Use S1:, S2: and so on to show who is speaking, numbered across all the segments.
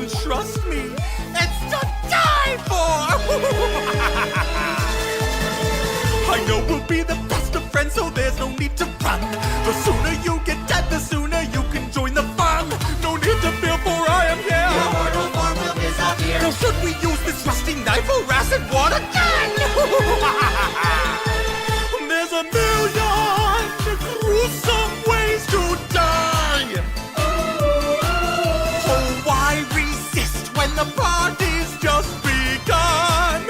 S1: and trust me, it's to die for! I know we'll be the best of friends, so there's no need to run. The sooner you get dead, the sooner you can join the fun. No need to fear, for I am here.
S2: Your mortal form will disappear.
S1: Now should we use this rusty knife or acid water gun? There's a million gruesome ways to die. Oh, why resist when the party's just begun?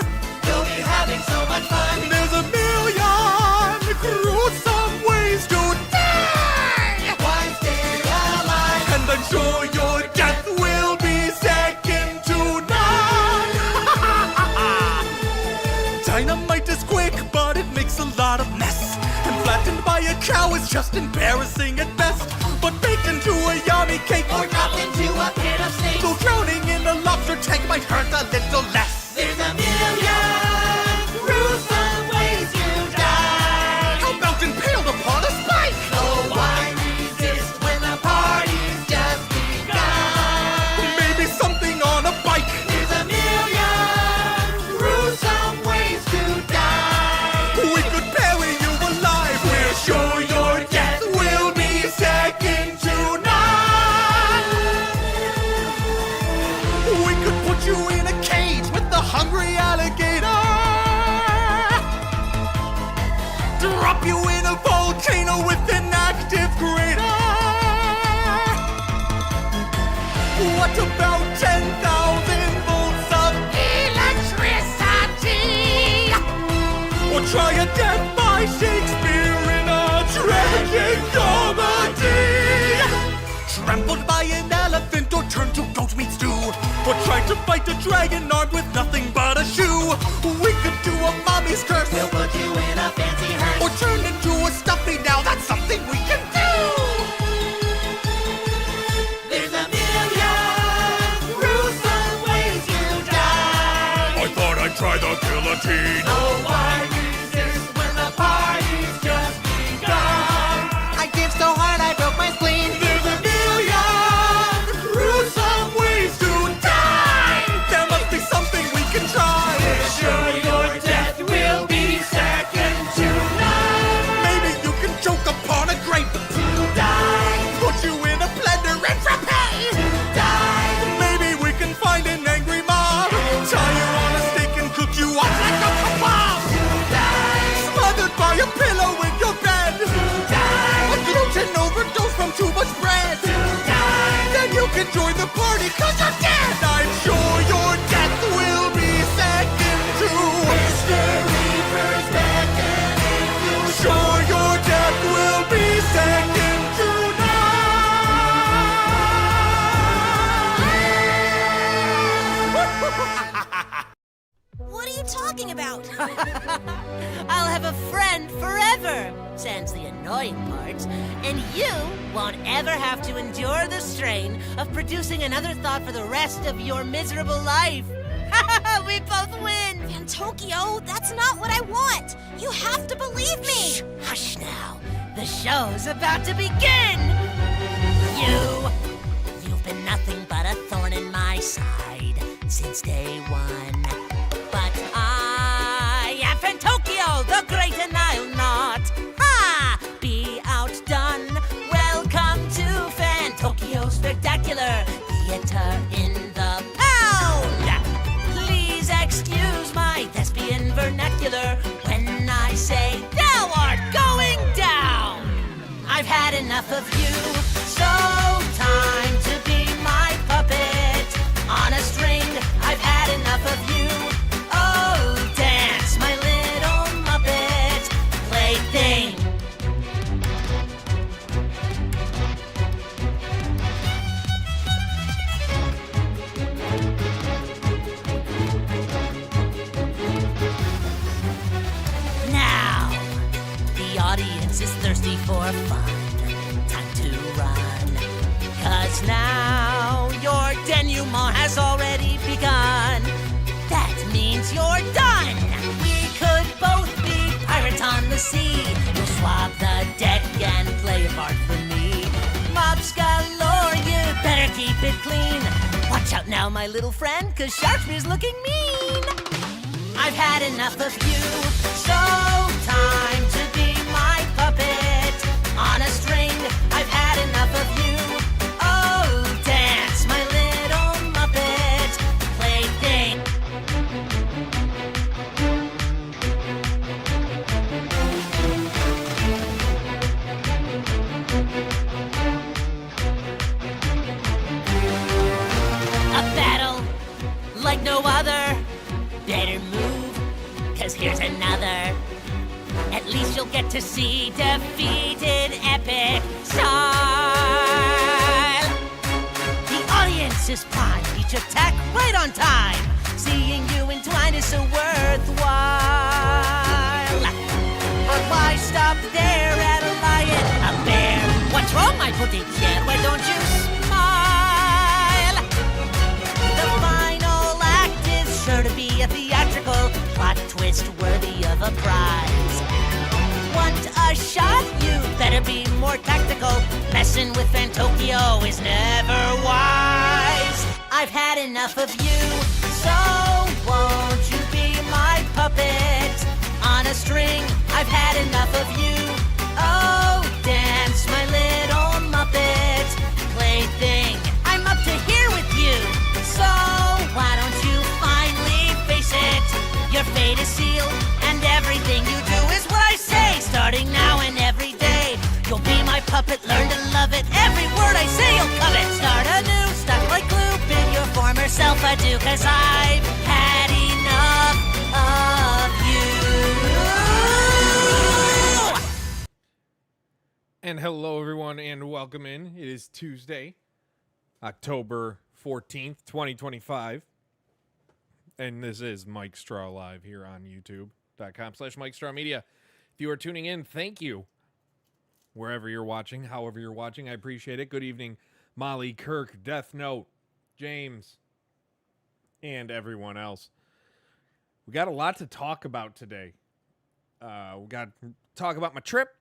S2: You'll be having so much fun.
S1: There's a million gruesome ways to die.
S2: Why stay alive?
S1: And I'm sure your death will be second to none. Dynamite is quick, but it makes a lot of mess. And flattened by a cow is just embarrassing at best. But baked into a yummy cake
S2: Or dropped into a pit of snakes.
S1: so drowning in a lobster tank might hurt a little less.
S2: There's a million gruesome ways you die.
S1: How about impaled upon a spike?
S2: Oh, why resist when the party's just begun?
S1: Maybe something on a bike.
S2: There's a million gruesome ways to die.
S1: We could bury you alive. We're sure your death will be second to none. We could put you in a cage with the hungry alligator. Drop you in a volcano with an active crater. What about 10,000 volts of electricity? Or try a death by Shakespeare in a tragic comedy? Trampled by an elephant or turned to goat meat stew? Or try to fight a dragon armed with nothing but a shoe? We could do a mommy's curse.
S2: We'll put you in a fancy hearse.
S1: Or turn into a stuffy, now that's something we can do!
S2: There's a million gruesome ways you die.
S1: I thought I'd try the guillotine.
S2: Oh, why resist when the party's just begun?
S1: I give so hard I broke my spleen.
S2: There's a million gruesome ways to die.
S1: There must be something we can try.
S2: We're sure your death will be second to none.
S1: Maybe you can choke upon a grape.
S2: To die,
S1: Put you in a blender and frappe.
S2: die.
S1: Maybe we can find an angry mob. Tie you on a stake and cook you up like a kebab. Smothered by a pillow in your bed. A gluten overdose from too much bread. Then you can join the party 'cause you're dead. I'm sure your death will be second to
S2: Reaper's beckoning you.
S1: Sure your death will be second to none.
S3: What are you talking about?
S4: I'll have a friend forever, sans the annoying parts, and you won't ever have to endure the strain of producing another thought for the rest of your miserable life. We both win!
S3: And Tokyo, that's not what I want. You have to believe me.
S4: Shh, hush now. The show's about to begin! You've been nothing but a thorn in my side since day one. But I am Tokyo, the great, and I'll not be outdone. Welcome to Fan-Tokyo Spectacular Theater in the Pound. Please excuse my thespian vernacular when I say thou art going down. I've had enough of you, so time to be my puppet on a string. I've had enough of you. Oh, dance, my little Muppet plaything. Now, the audience is thirsty for fun. Time to run. 'Cause now your denouement has already begun. That means you're done. We could both be pirates on the sea. You'll swab the deck and play a part for me. Mobs galore, you better keep it clean. What Watch out now, my little friend, cause Sharpspeare's looking mean. I've had enough of you, so time to be my puppet on a string. I've had enough of you. Oh, dance, my little Muppet plaything. A battle like no other. Better move, cause here's another. At least you'll get to see defeated epic style. The audience is prime, each attack right on time. Seeing you entwine is so worthwhile. But why stop there at a lion, a bear? What's wrong, my pokedexes? Why don't you smile? The final act is sure to be a theatrical plot twist worthy of a prize. Want a shot? You better be more tactical. Messing with Fantokyo is never wise. I've had enough of you, so won't you be my puppet on a string? I've had enough of you. Oh, dance, my little Muppet plaything. I'm up to here with you, so why don't you finally face it? Your fate is sealed, and everything you do is what I say. Starting now and every day, you'll be my puppet, learn to love it. Every word I say you'll covet. Start anew, stuck like glue, bid your former self adieu, cause I've had enough of you.
S5: And hello, everyone, and welcome in. It is Tuesday, October 14th, 2025. And this is Mike Straw Live here on youtube.com/Mike Straw Media. If you are tuning in, thank you. Wherever you're watching, however you're watching, I appreciate it. Good evening, Molly, Kirk, Death Note, James, and everyone else. We got a lot to talk about today. We got to talk about my trip,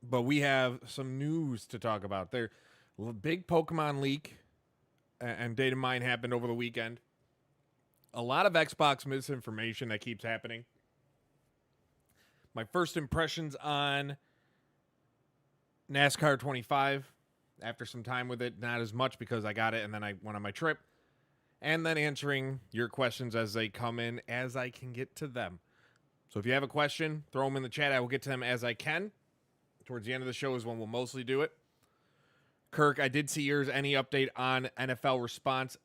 S5: but we have some news to talk about. There, a big Pokemon leak and data mine happened over the weekend. A lot of Xbox misinformation that keeps happening. My first impressions on NASCAR 25, after some time with it, not as much because I got it and then I went on my trip. And then answering your questions as they come in, as I can get to them. So if you have a question, throw them in the chat. I will get to them as I can. Towards the end of the show is when we'll mostly do it. Kirk, I did see yours. Any update on NFL response?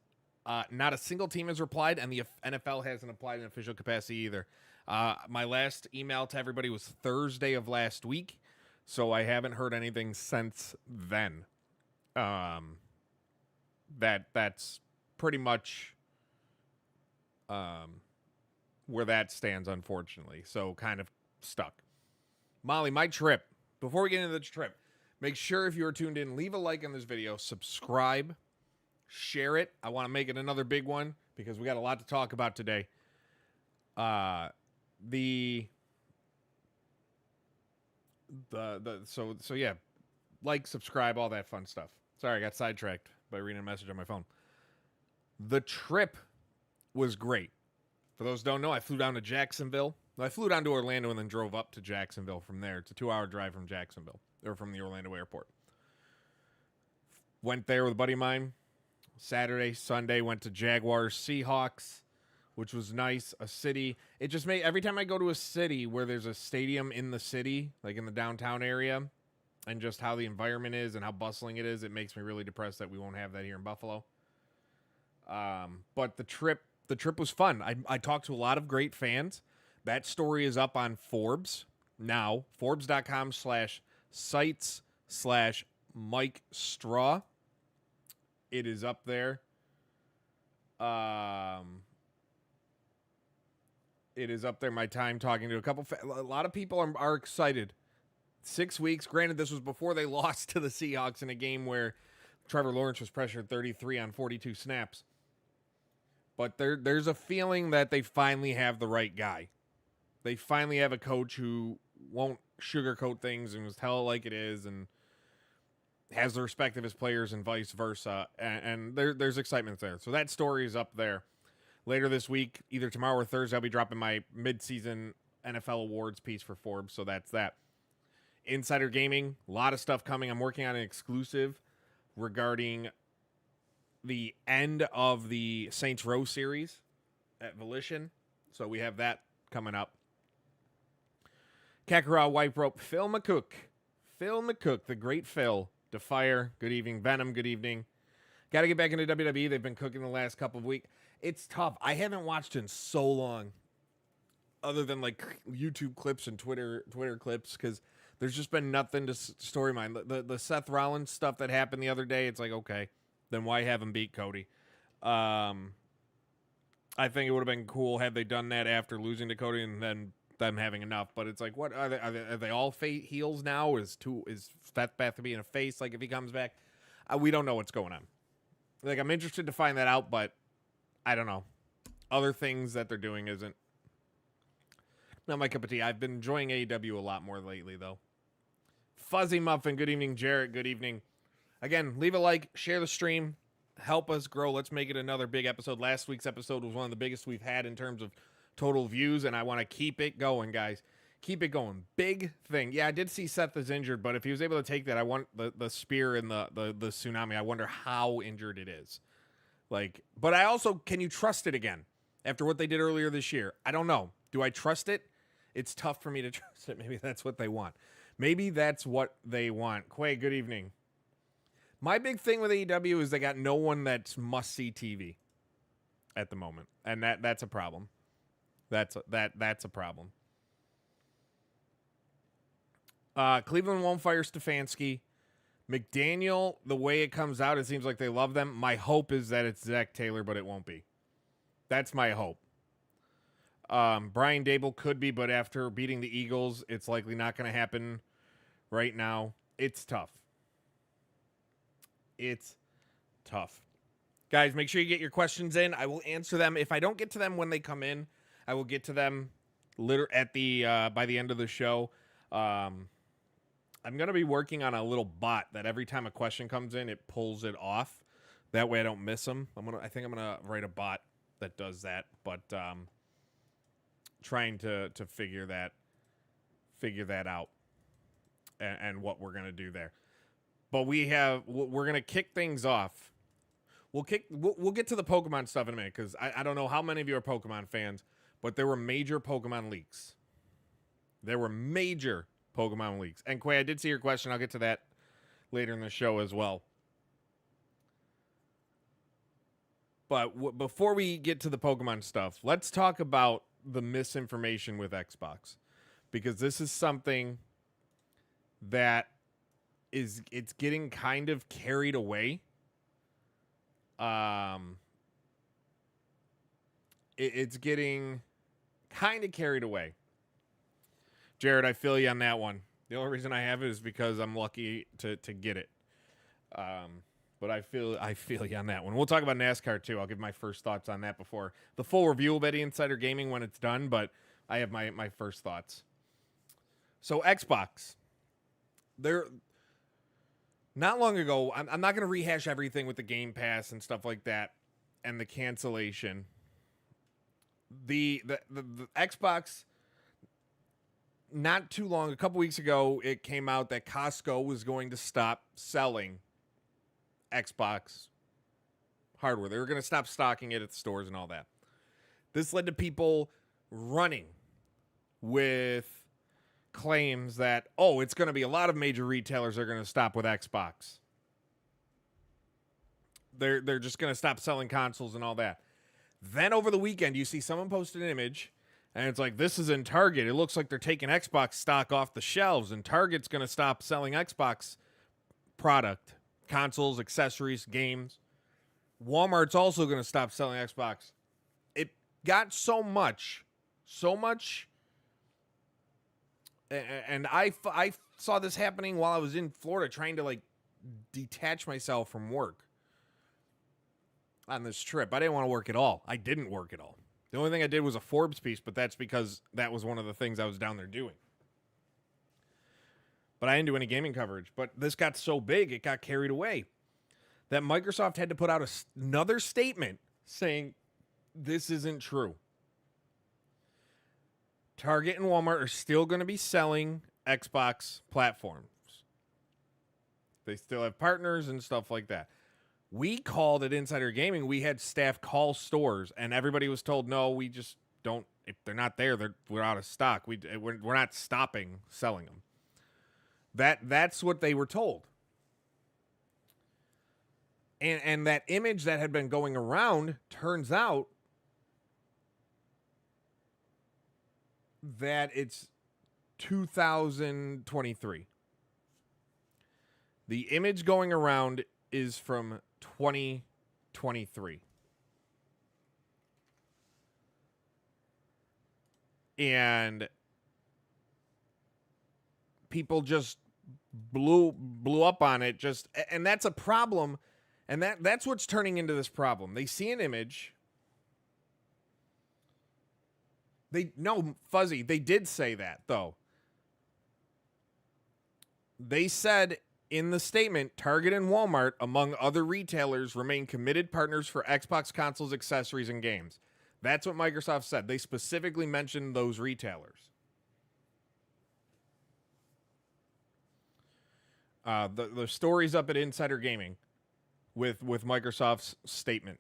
S5: Not a single team has replied, and the NFL hasn't applied in official capacity either. My last email to everybody was Thursday of last week, so I haven't heard anything since then. That's pretty much where that stands, unfortunately. So kind of stuck. Molly, my trip. Before we get into the trip, make sure if you are tuned in, leave a like on this video, subscribe, share it. I want to make it another big one because we got a lot to talk about today. So yeah, like, subscribe, all that fun stuff. Sorry, I got sidetracked by reading a message on my phone. The trip was great. For those who don't know, I flew down to Jacksonville. I flew down to Orlando and then drove up to Jacksonville from there. It's a 2-hour drive from Jacksonville, or from the Orlando airport. Went there with a buddy of mine. Saturday, Sunday, went to Jaguars, Seahawks, which was nice. A city. It just made, every time I go to a city where there's a stadium in the city, like in the downtown area, and just how the environment is and how bustling it is, it makes me really depressed that we won't have that here in Buffalo. But the trip was fun. I talked to a lot of great fans. That story is up on Forbes now. Forbes.com/sites/Mike Straw. It is up there. It is up there. My time talking to a lot of people are excited. 6 weeks. Granted, this was before they lost to the Seahawks in a game where Trevor Lawrence was pressured 33 on 42 snaps. But there's a feeling that they finally have the right guy. They finally have a coach who won't sugarcoat things and just tell it like it is. And has the respect of his players and vice versa. And there's excitement there. So that story is up there. Later this week, either tomorrow or Thursday, I'll be dropping my mid-season NFL awards piece for Forbes. So that's that. Insider Gaming, a lot of stuff coming. I'm working on an exclusive regarding the end of the Saints Row series at Volition. So we have that coming up. Kakarot, White Rope, Phil McCook, the great Phil. Defire, good evening. Venom, good evening. Got to get back into WWE. They've been cooking the last couple of weeks. It's tough. I haven't watched in so long, other than like YouTube clips and Twitter clips, because there's just been nothing to story mine. The Seth Rollins stuff that happened the other day, it's like, okay, then why have him beat Cody? I think it would have been cool had they done that after losing to Cody and then them having enough. But it's like, what are they all heels now? Is Seth Bath to be in a face? Like if he comes back, we don't know what's going on. Like I'm interested to find that out, but I don't know. Other things that they're doing isn't not my cup of tea. I've been enjoying AEW a lot more lately, though. Fuzzy Muffin, good evening. Jarrett, good evening. Again, leave a like, share the stream, help us grow. Let's make it another big episode. Last week's episode was one of the biggest we've had in terms of total views, and I want to keep it going, guys. Keep it going. Big thing. Yeah, I did see Seth is injured, but if he was able to take that, I want the spear and the tsunami. I wonder how injured it is. Like, but I also, can you trust it again after what they did earlier this year? I don't know. Do I trust it? It's tough for me to trust it. Maybe that's what they want. Maybe that's what they want. Quay, good evening. My big thing with AEW is they got no one that's must-see TV at the moment, and that's a problem. That's a problem. Cleveland won't fire Stefanski. McDaniel, the way it comes out, it seems like they love them. My hope is that it's Zach Taylor, but it won't be. That's my hope. Brian Dable could be, but after beating the Eagles, it's likely not going to happen right now. It's tough. It's tough. Guys, make sure you get your questions in. I will answer them. If I don't get to them when they come in, I will get to them at the by the end of the show. I'm going to be working on a little bot that every time a question comes in, it pulls it off. That way I don't miss them. I think I'm going to write a bot that does that, but trying to figure that out and what we're going to do there. But we're going to kick things off. We'll get to the Pokemon stuff in a minute, because I don't know how many of you are Pokemon fans, but there were major Pokemon leaks. And Quay, I did see your question. I'll get to that later in the show as well. But before we get to the Pokemon stuff, let's talk about the misinformation with Xbox, because this is something that it's getting kind of carried away. It's getting kind of carried away. Jared, I feel you on that one. The only reason I have it is because I'm lucky to get it. But I feel you on that one. We'll talk about NASCAR too. I'll give my first thoughts on that before the full review will be at Insider Gaming when it's done, but I have my first thoughts. So Xbox, not long ago, I'm not going to rehash everything with the Game Pass and stuff like that and the cancellation. The Xbox, not too long, a couple weeks ago, it came out that Costco was going to stop selling Xbox hardware. They were going to stop stocking it at the stores and all that. This led to people running with claims that, it's going to be a lot of major retailers are going to stop with Xbox. They're just going to stop selling consoles and all that. Then over the weekend, you see someone post an image, and it's like, this is in Target. It looks like they're taking Xbox stock off the shelves, and Target's going to stop selling Xbox product, consoles, accessories, games. Walmart's also going to stop selling Xbox. It got so much, and I saw this happening while I was in Florida trying to, detach myself from work on this trip. I didn't want to work at all. I didn't work at all. The only thing I did was a Forbes piece, but that's because that was one of the things I was down there doing. but I didn't do any gaming coverage. But this got so big, it got carried away, that Microsoft had to put out another statement saying this isn't true. Target and Walmart are still going to be selling Xbox platforms. They still have partners and stuff like that. We called at Insider Gaming. We had staff call stores, and everybody was told, no, we just don't. If they're not there, we're out of stock. We're not stopping selling them. That's what they were told. And that image that had been going around, turns out that it's 2023. The image going around is from 2023. And people just blew up on it, and that's a problem, and that's what's turning into this problem. They see an image. Fuzzy, they did say that, though. They said in the statement, Target and Walmart, among other retailers, remain committed partners for Xbox consoles, accessories, and games. That's what Microsoft said. They specifically mentioned those retailers. The story's up at Insider Gaming with Microsoft's statement.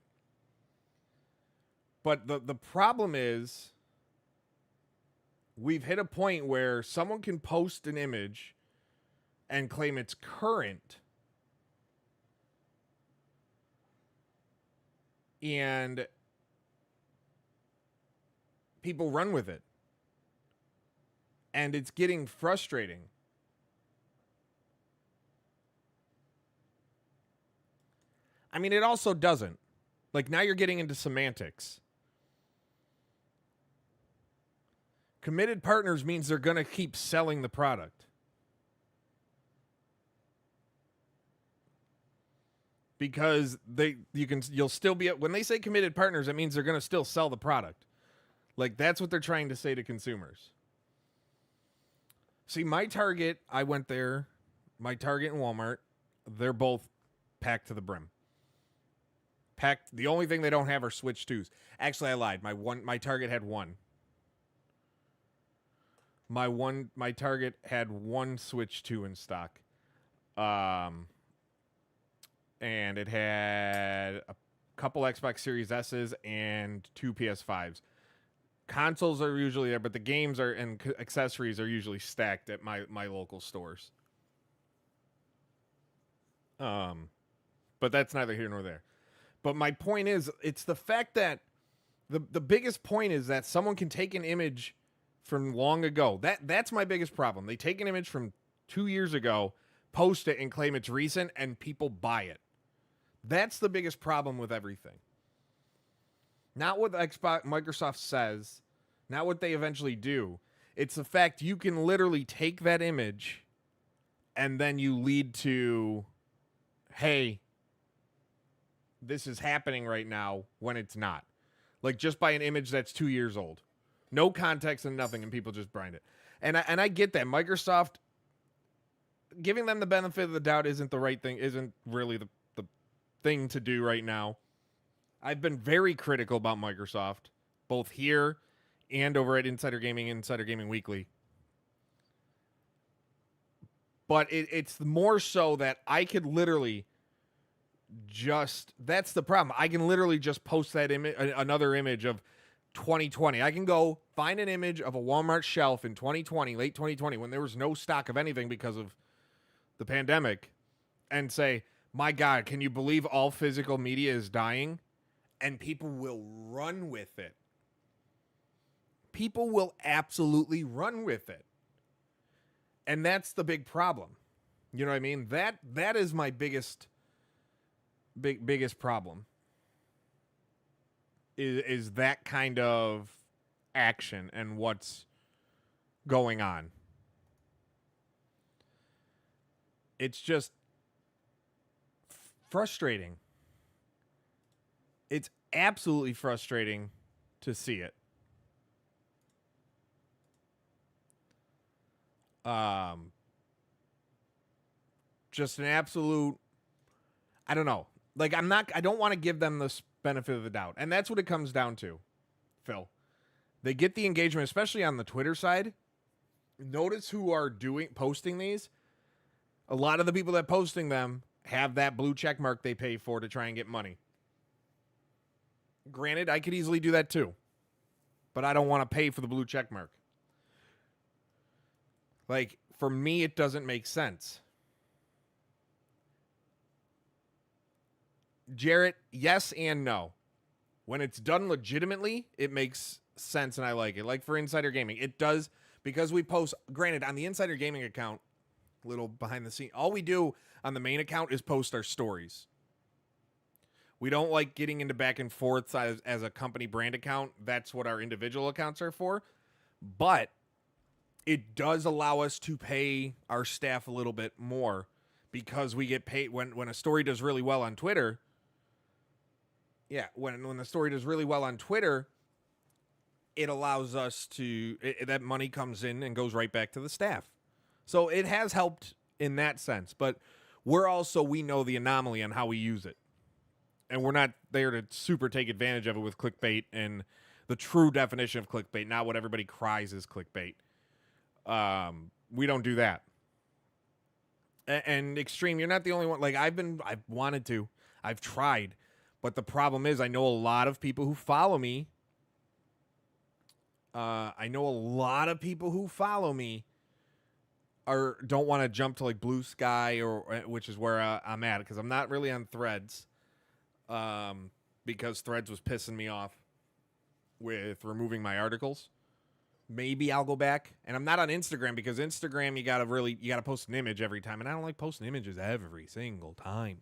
S5: But the problem is, we've hit a point where someone can post an image and claim it's current, and people run with it, and it's getting frustrating. I mean, it also doesn't. Like, now you're getting into semantics. Committed partners means they're going to keep selling the product. Because you'll still be, when they say committed partners, it means they're going to still sell the product. Like, that's what they're trying to say to consumers. See, my Target, I went there, my Target and Walmart, they're both packed to the brim. Packed. The only thing they don't have are Switch 2s. Actually, I lied. My Target had one. My Target had one Switch 2 in stock. And it had a couple Xbox Series S's and 2 PS5s. Consoles are usually there, but the games and accessories are usually stacked at my local stores. But that's neither here nor there. But my point is, it's the fact that the biggest point is that someone can take an image from long ago. That's my biggest problem. They take an image from 2 years ago, post it, and claim it's recent, and people buy it. That's the biggest problem with everything. Not what Microsoft says, not what they eventually do. It's the fact you can literally take that image and then you lead to, hey, this is happening right now when it's not. Like, just by an image that's 2 years old. No context and nothing, and people just brand it. And I get that. Microsoft, giving them the benefit of the doubt isn't the right thing, isn't really the thing to do right now. I've been very critical about Microsoft, both here and over at Insider Gaming Weekly. But it's more so that I could literally that's the problem. I can literally just post that image, another image of 2020. I can go find an image of a Walmart shelf in 2020, late 2020, when there was no stock of anything because of the pandemic, and say, my God, can you believe all physical media is dying? And people will run with it. People will absolutely run with it. And that's the big problem. You know what I mean? That is my biggest problem. Is that kind of action and what's going on. It's just frustrating. It's absolutely frustrating to see it. just an absolute, I don't know. Like, I don't want to give them the benefit of the doubt. And that's what it comes down to, Phil. They get the engagement, especially on the Twitter side. Notice who are posting these. A lot of the people that posting them have that blue check mark they pay for to try and get money. Granted, I could easily do that too. But I don't want to pay for the blue check mark. Like, for me, it doesn't make sense. Jarrett, yes and no. When it's done legitimately, it makes sense and I like it. Like for Insider Gaming, it does, because we post, granted, on the Insider Gaming account, little behind the scene, all we do on the main account is post our stories. We don't like getting into back and forth as a company brand account. That's what our individual accounts are for. But it does allow us to pay our staff a little bit more because we get paid when a story does really well on Twitter. Yeah, when the story does really well on Twitter, it allows us to, that money comes in and goes right back to the staff. So it has helped in that sense. But we know the anomaly on how we use it. And we're not there to super take advantage of it with clickbait and the true definition of clickbait, not what everybody cries is clickbait. We don't do that. And Extreme, you're not the only one. Like, I've wanted to. I've tried. But the problem is I know a lot of people who follow me. Don't want to jump to like Blue Sky which is where I'm at, because I'm not really on Threads. Because Threads was pissing me off with removing my articles. Maybe I'll go back. And I'm not on Instagram because Instagram you gotta post an image every time, and I don't like posting images every single time.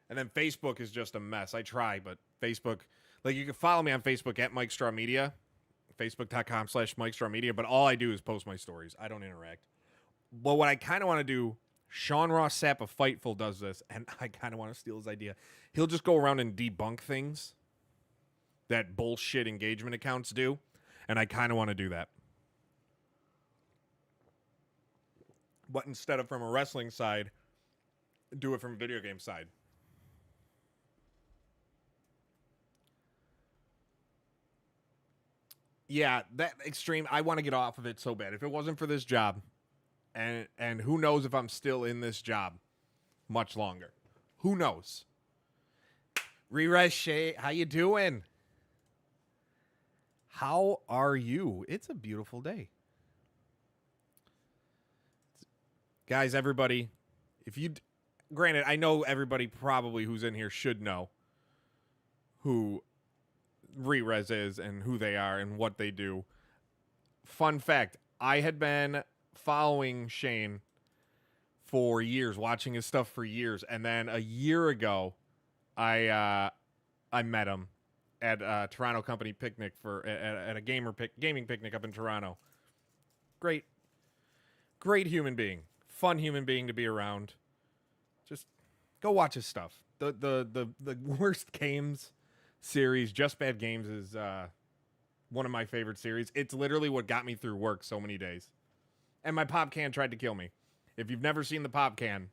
S5: And then Facebook is just a mess. I try, but Facebook, like, you can follow me on Facebook at Mike Straw Media, facebook.com/Mike Straw Media, but all I do is post my stories. I don't interact. But what I kind of want to do, Sean Ross Sapp of Fightful does this, and I kind of want to steal his idea. He'll just go around and debunk things that bullshit engagement accounts do, and I kind of want to do that. But instead of from a wrestling side, do it from a video game side. Yeah, that Extreme, I want to get off of it so bad. If it wasn't for this job, and who knows if I'm still in this job much longer. Who knows? Re-Res Shay, how you doing? How are you? It's a beautiful day. Guys, everybody, granted, I know everybody probably who's in here should know who Re-Res is and who they are and what they do. Fun fact, I had been following Shane for years, watching his stuff for years, and then a year ago, I met him at a Toronto company picnic at a gaming picnic up in Toronto. Great human being, fun human being to be around. Just go watch his stuff. The Worst Games series, Just Bad Games, is one of my favorite series. It's literally what got me through work so many days. And my pop can tried to kill me. If you've never seen the pop can,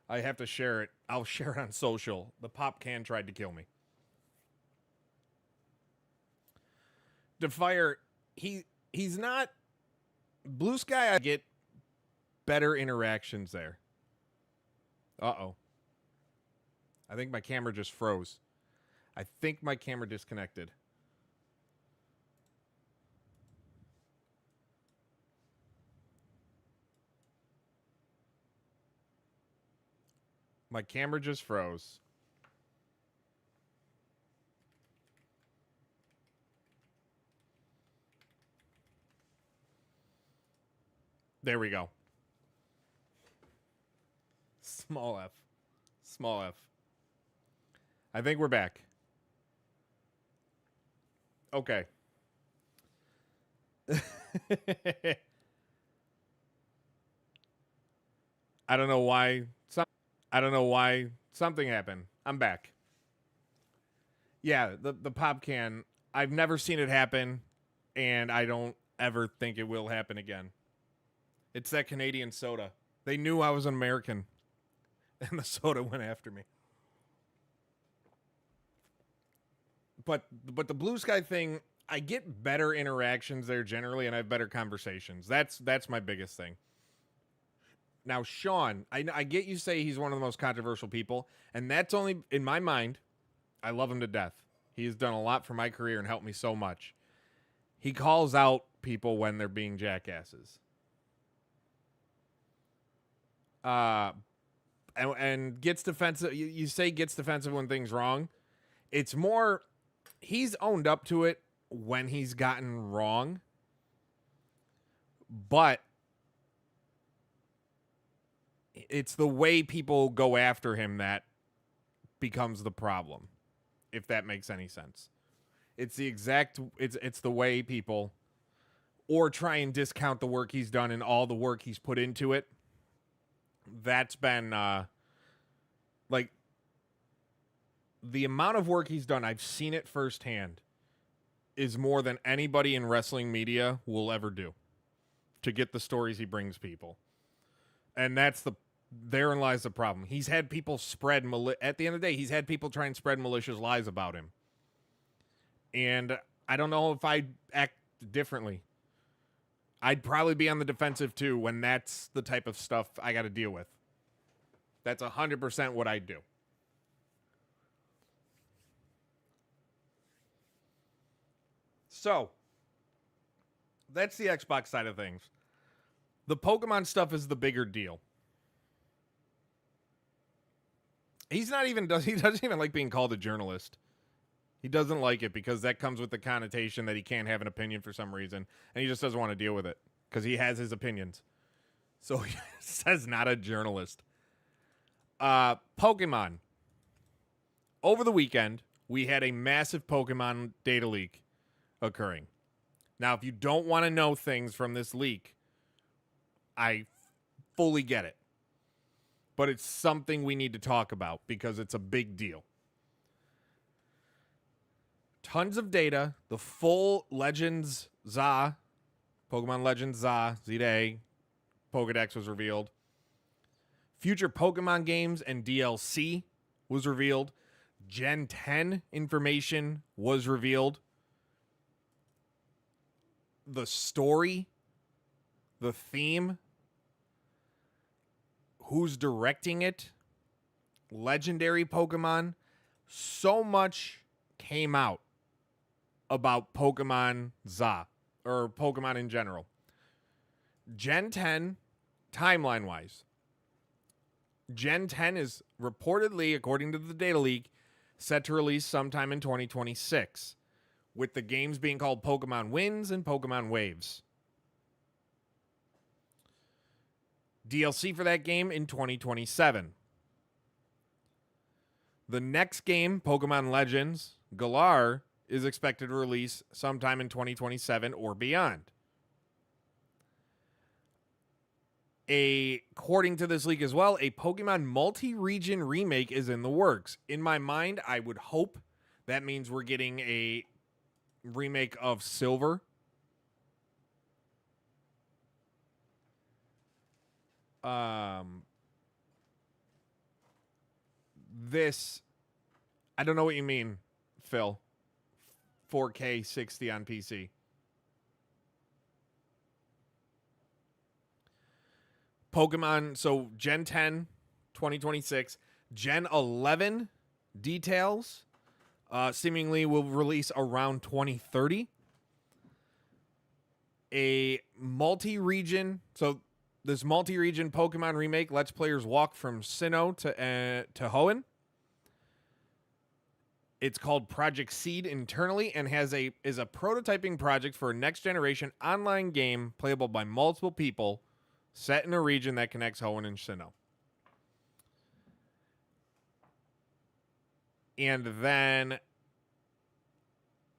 S5: I have to share it. I'll share it on social. The pop can tried to kill me. Defire, he's not Blue Sky. I get better interactions there. Uh-oh. I think my camera just froze. I think my camera disconnected. My camera just froze. There we go. Small F. Small F. I think we're back. Okay. I don't know why something happened. I'm back. Yeah, the pop can, I've never seen it happen, and I don't ever think it will happen again. It's that Canadian soda. They knew I was an American, and the soda went after me. But the Blue Sky thing, I get better interactions there generally, and I have better conversations. That's my biggest thing. Now, Sean, I get you say he's one of the most controversial people, and that's only, in my mind, I love him to death. He has done a lot for my career and helped me so much. He calls out people when they're being jackasses. And gets defensive. You say gets defensive when things wrong. It's more, he's owned up to it when he's gotten wrong. But it's the way people go after him that becomes the problem, if that makes any sense. It's the way people or try and discount the work he's done and all the work he's put into it. That's been like the amount of work he's done, I've seen it firsthand, is more than anybody in wrestling media will ever do to get the stories he brings people. And therein lies the problem. He's had people spread, at the end of the day, he's had people try and spread malicious lies about him. And I don't know if I'd act differently. I'd probably be on the defensive too when that's the type of stuff I got to deal with. That's 100% what I do. So, that's the Xbox side of things. The Pokemon stuff is the bigger deal. He doesn't even like being called a journalist. He doesn't like it because that comes with the connotation that he can't have an opinion for some reason, and he just doesn't want to deal with it because he has his opinions. So he says not a journalist. Pokemon. Over the weekend, we had a massive Pokemon data leak occurring. Now, if you don't want to know things from this leak, I fully get it. But it's something we need to talk about because it's a big deal. Tons of data. The full Legends ZA, Pokemon Legends ZA, Z-Day, Pokedex was revealed. Future Pokemon games and DLC was revealed. Gen 10 information was revealed. The story, the theme, who's directing it, legendary Pokemon, so much came out about Pokemon ZA, or Pokemon in general. Gen 10, timeline-wise, Gen 10 is reportedly, according to the data leak, set to release sometime in 2026, with the games being called Pokemon Winds and Pokemon Waves. DLC for that game in 2027. The next game, Pokemon Legends, Galar, is expected to release sometime in 2027 or beyond. According to this leak as well, a Pokemon multi-region remake is in the works. In my mind, I would hope that means we're getting a remake of Silver. I don't know what you mean, Phil. 4K 60 on PC. Pokemon, so Gen 10, 2026. Gen 11 details seemingly will release around 2030. A multi-region, so this multi-region Pokemon remake lets players walk from Sinnoh to Hoenn. It's called Project Seed internally and is a prototyping project for a next-generation online game playable by multiple people set in a region that connects Hoenn and Sinnoh. And then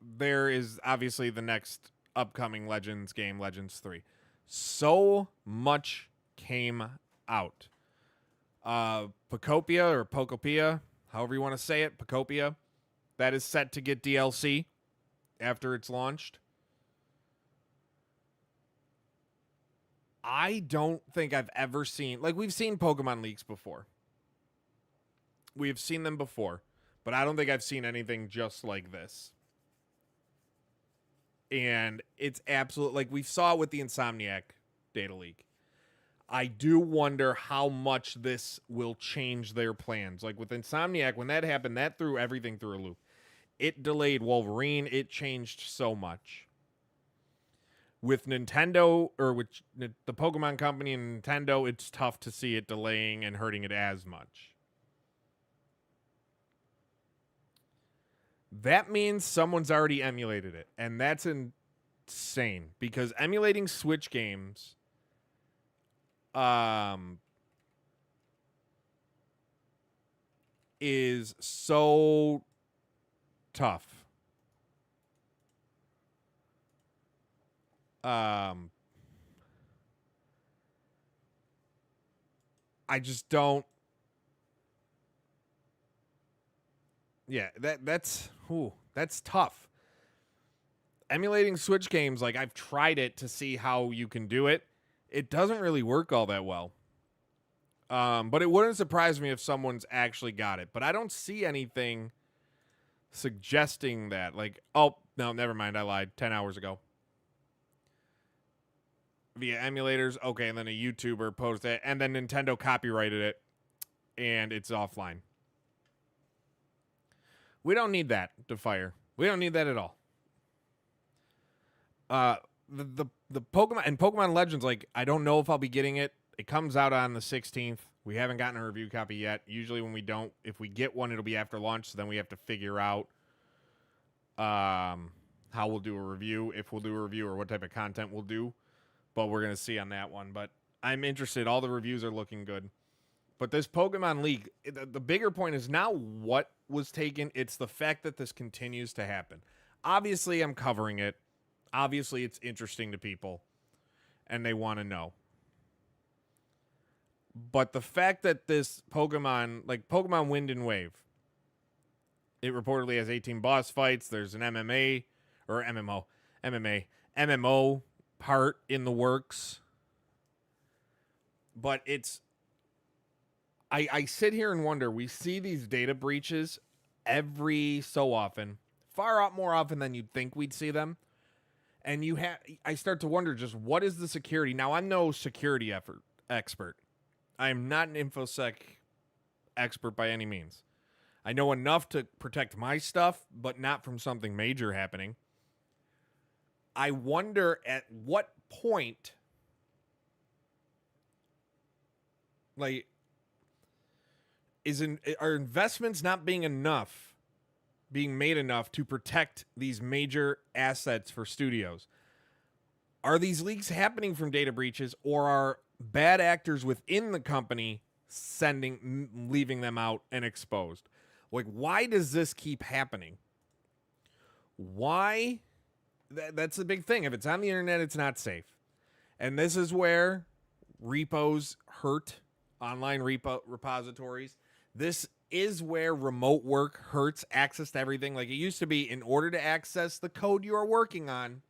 S5: there is obviously the next upcoming Legends game, Legends 3. So much came out. Pokopia, however you want to say it, Pokopia, that is set to get DLC after it's launched. I don't think I've ever seen, like, we've seen Pokemon leaks before. We've seen them before, but I don't think I've seen anything just like this. And it's absolute, like, we saw it with the Insomniac data leak. I do wonder how much this will change their plans. Like with Insomniac, when that happened, that threw everything through a loop. It delayed Wolverine. It changed so much. With Nintendo, or with the Pokemon Company and Nintendo, it's tough to see it delaying and hurting it as much. That means someone's already emulated it. And that's insane. Because emulating Switch games is so tough. I just don't. Yeah, that's tough. Emulating Switch games, like I've tried it to see how you can do it. It doesn't really work all that well. But it wouldn't surprise me if someone's actually got it. But I don't see anything suggesting that. Like, oh, no, never mind. I lied. 10 hours ago. Via emulators. Okay, and then a YouTuber posted it. And then Nintendo copyrighted it. And it's offline. We don't need that to fire. We don't need that at all. The Pokemon and Pokemon Legends, like, I don't know if I'll be getting it. It comes out on the 16th. We haven't gotten a review copy yet. Usually when we don't, if we get one, it'll be after launch. So then we have to figure out how we'll do a review, if we'll do a review or what type of content we'll do. But we're going to see on that one. But I'm interested. All the reviews are looking good. But this Pokemon League, the bigger point is not what was taken. It's the fact that this continues to happen. Obviously, I'm covering it. Obviously, it's interesting to people. And they want to know. But the fact that this Pokemon, like Pokemon Wind and Wave, it reportedly has 18 boss fights. There's an MMO part in the works. But it's, I sit here and wonder, we see these data breaches every so often, far more often than you'd think we'd see them. And I start to wonder just what is the security? Now, I'm no security expert. I am not an InfoSec expert by any means. I know enough to protect my stuff, but not from something major happening. I wonder at what point, like, are investments not being made enough to protect these major assets for studios? Are these leaks happening from data breaches, or are bad actors within the company leaving them out and exposed? Like, why does this keep happening? Why? That's the big thing. If it's on the internet, it's not safe. And this is where repos hurt, online repositories. This is where remote work hurts access to everything. Like it used to be, in order to access the code you are working on,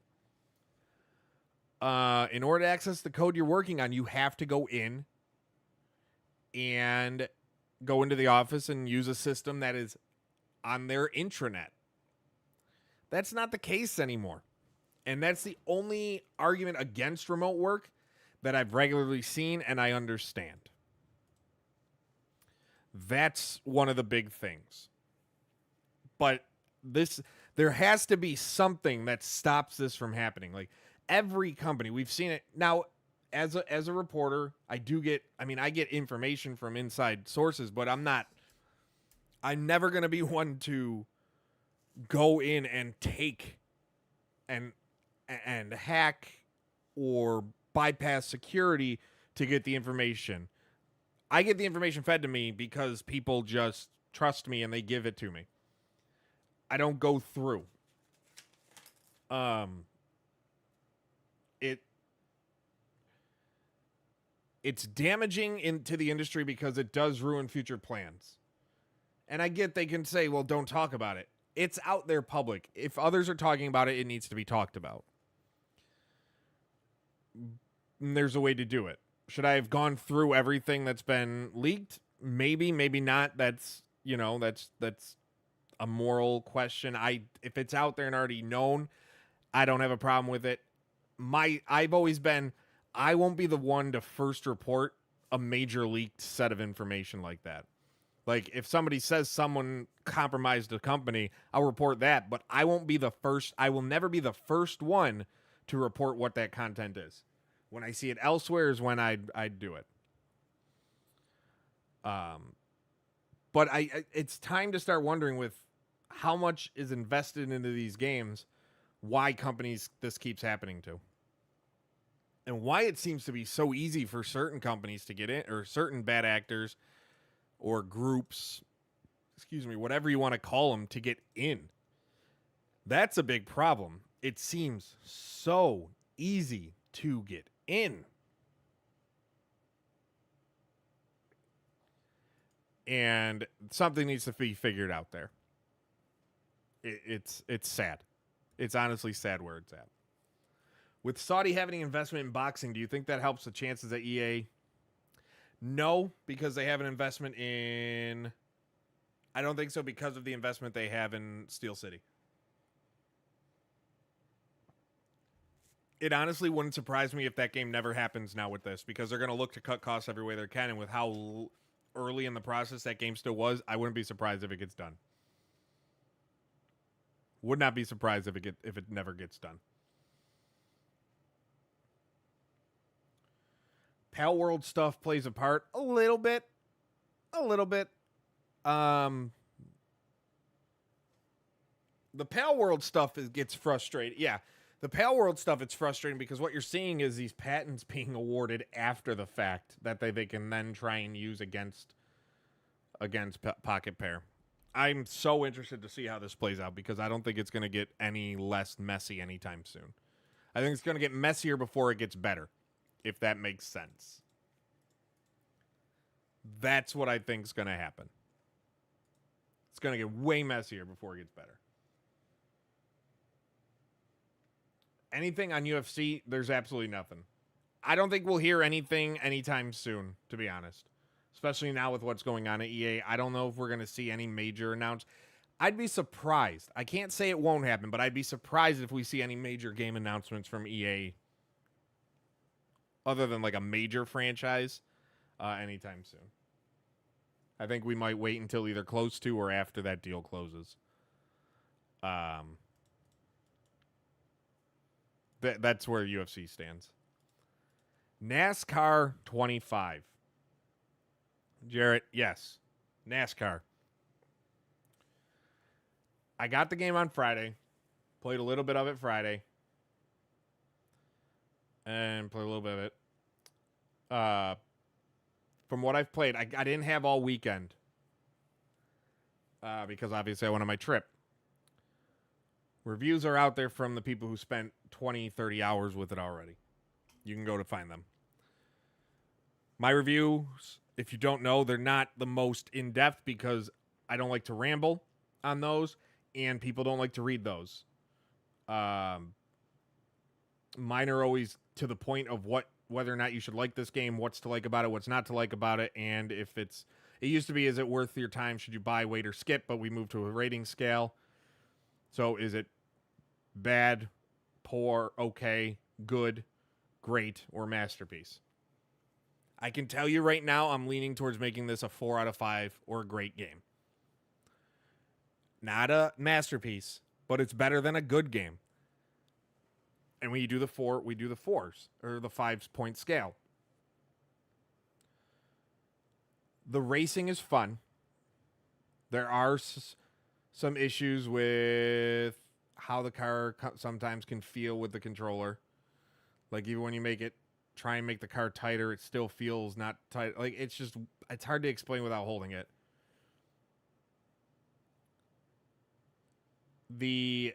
S5: you have to go in and go into the office and use a system that is on their intranet. That's not the case anymore. And that's the only argument against remote work that I've regularly seen and I understand. That's one of the big things. But there has to be something that stops this from happening. Like every company, we've seen it. Now, as a reporter, I get information from inside sources, but I'm never going to be one to go in and take and hack or bypass security to get the information. I get the information fed to me because people just trust me and they give it to me. I don't go through. It's damaging into the industry because it does ruin future plans. And I get they can say, well, don't talk about it. It's out there public. If others are talking about it, it needs to be talked about. there's a way to do it. Should I have gone through everything that's been leaked? Maybe, maybe not. That's that's a moral question. If it's out there and already known, I don't have a problem with it. I've always been, I won't be the one to first report a major leaked set of information like that. Like if somebody says someone compromised a company, I'll report that, but I won't be the first. I will never be the first one to report what that content is. When I see it elsewhere is when I'd do it. But it's time to start wondering with how much is invested into these games, why companies this keeps happening to. And why it seems to be so easy for certain companies to get in, or certain bad actors or groups, whatever you want to call them, to get in. That's a big problem. It seems so easy to get in. And something needs to be figured out there. It's sad. It's honestly sad where it's at. With Saudi having an investment in boxing, do you think that helps the chances at EA? No, because they have an investment in... I don't think so because of the investment they have in Steel City. It honestly wouldn't surprise me if that game never happens now with this, because they're going to look to cut costs every way they can, and with how early in the process that game still was, I wouldn't be surprised if it gets done. Would not be surprised if it never gets done. Pal World stuff plays a part a little bit. The Pal World stuff gets frustrating. Yeah, the Pal World stuff, it's frustrating because what you're seeing is these patents being awarded after the fact that they can then try and use against Pocket Pair. I'm so interested to see how this plays out because I don't think it's going to get any less messy anytime soon. I think it's going to get messier before it gets better, if that makes sense. That's what I think is going to happen. It's going to get way messier before it gets better. Anything on UFC, there's absolutely nothing. I don't think we'll hear anything anytime soon, to be honest. Especially now with what's going on at EA. I don't know if we're going to see any major announcements. I'd be surprised. I can't say it won't happen, but I'd be surprised if we see any major game announcements from EA other than like a major franchise anytime soon. I think we might wait until either close to or after that deal closes. That's where UFC stands. NASCAR 25. Jarrett, yes. NASCAR. I got the game on Friday. Played a little bit of it Friday. And played a little bit of it. From what I've played, I didn't have all weekend. Because obviously I went on my trip. Reviews are out there from the people who spent 20, 30 hours with it already. You can go to find them. My reviews, if you don't know, they're not the most in-depth because I don't like to ramble on those, and people don't like to read those. Mine are always to the point of whether or not you should like this game, what's to like about it, what's not to like about it, and if it used to be, is it worth your time? Should you buy, wait, or skip? But we moved to a rating scale. So is it bad, poor, okay, good, great, or masterpiece? I can tell you right now, I'm leaning towards making this a 4 out of 5 or a great game. Not a masterpiece, but it's better than a good game. And when you do the 4, we do the 4s, or the 5-point scale. The racing is fun. There are some issues with how the car sometimes can feel with the controller. Like even when you try and make the car tighter, it still feels not tight. Like it's hard to explain without holding it. The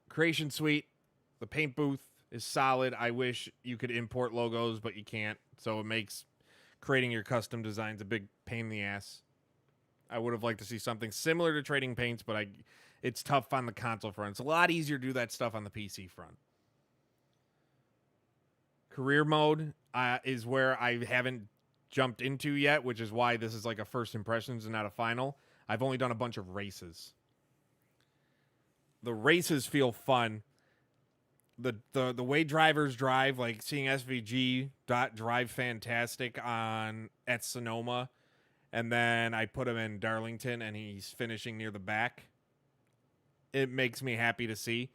S5: creation suite, the paint booth is solid. I wish you could import logos, but you can't. So it makes creating your custom designs a big pain in the ass. I would have liked to see something similar to trading paints, but it's tough on the console front. It's a lot easier to do that stuff on the PC front. Career mode is where I haven't jumped into yet, which is why this is like a first impressions and not a final. I've only done a bunch of races. The races feel fun. The way drivers drive, like seeing SVG drive fantastic at Sonoma, and then I put him in Darlington and he's finishing near the back. It makes me happy to see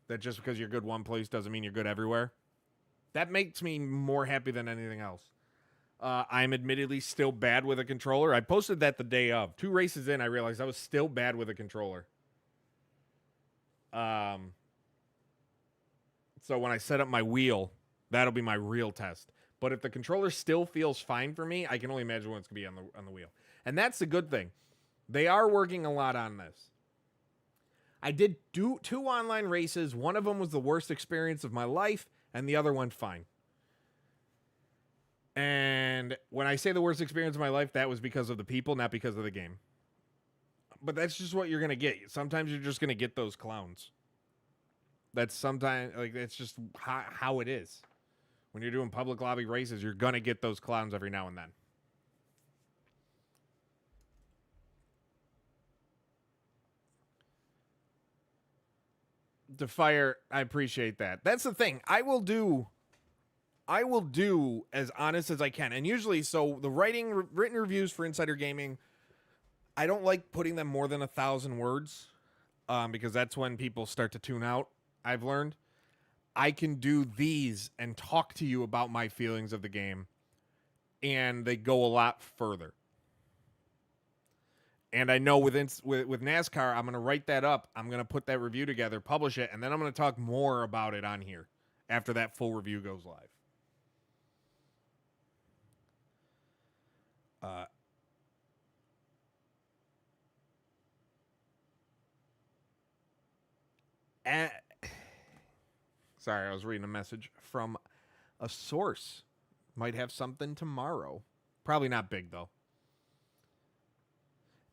S5: that just because you're good one place doesn't mean you're good everywhere. That makes me more happy than anything else. I'm admittedly still bad with a controller. I posted that the day of. 2 races in, I realized I was still bad with a controller. So when I set up my wheel, that'll be my real test. But if the controller still feels fine for me, I can only imagine what it's going to be on the wheel. And that's the good thing. They are working a lot on this. I did 2 online races. One of them was the worst experience of my life, and the other one fine. And when I say the worst experience of my life, that was because of the people, not because of the game. But that's just what you're going to get. Sometimes you're just going to get those clowns. That's sometimes, like, that's just how it is. When you're doing public lobby races, you're going to get those clowns every now and then. To fire, I appreciate that. That's the thing. I will do as honest as I can. And usually, so the written reviews for Insider Gaming, I don't like putting them more than 1,000 words because that's when people start to tune out, I've learned. I can do these and talk to you about my feelings of the game, and they go a lot further. And I know with NASCAR, I'm going to write that up. I'm going to put that review together, publish it, and then I'm going to talk more about it on here after that full review goes live. Sorry, I was reading a message from a source. Might have something tomorrow. Probably not big, though.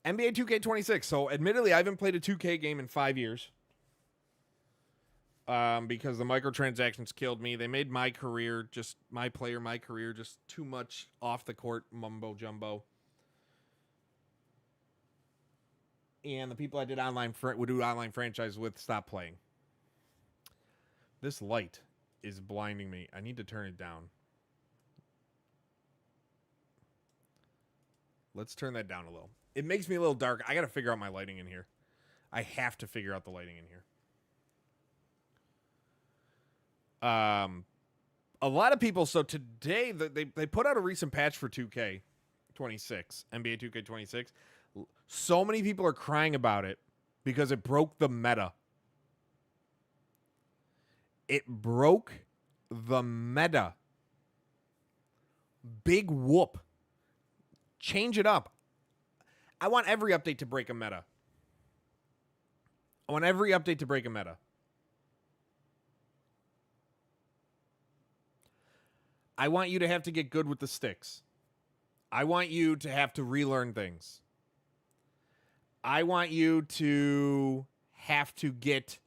S5: NBA 2K26. So, admittedly, I haven't played a 2K game in 5 years. Because the microtransactions killed me. They made my career, just too much off the court mumbo jumbo. And the people I did would do online franchise with stop playing. This light is blinding me. I need to turn it down. Let's turn that down a little. It makes me a little dark. I got to figure out my lighting in here. I have to figure out the lighting in here. A lot of people. So today they put out a recent patch for 2K26, NBA 2K26. So many people are crying about it because it broke the meta. It broke the meta. Big whoop. Change it up. I want every update to break a meta. I want every update to break a meta. I want you to have to get good with the sticks. I want you to have to relearn things. I want you to have to get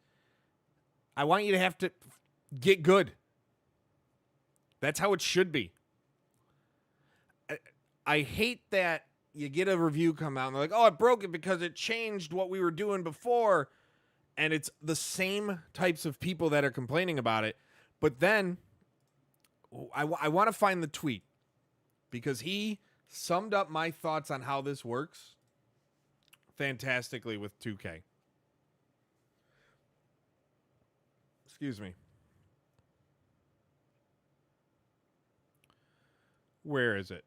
S5: good. That's how it should be. I hate that you get a review come out and they're like, oh, it broke it because it changed what we were doing before. And it's the same types of people that are complaining about it. But then I want to find the tweet because he summed up my thoughts on how this works fantastically with 2K. Excuse me. Where is it?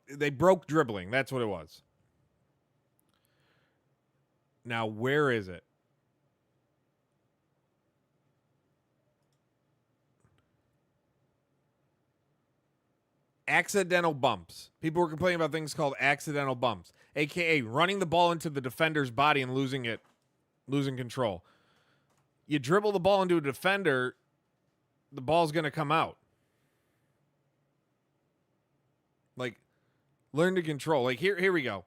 S5: They broke dribbling. That's what it was. Now, where is it? Accidental bumps. People were complaining about things called accidental bumps, aka running the ball into the defender's body and losing control. You dribble the ball into a defender, the ball's going to come out. Like, learn to control. Like, here we go.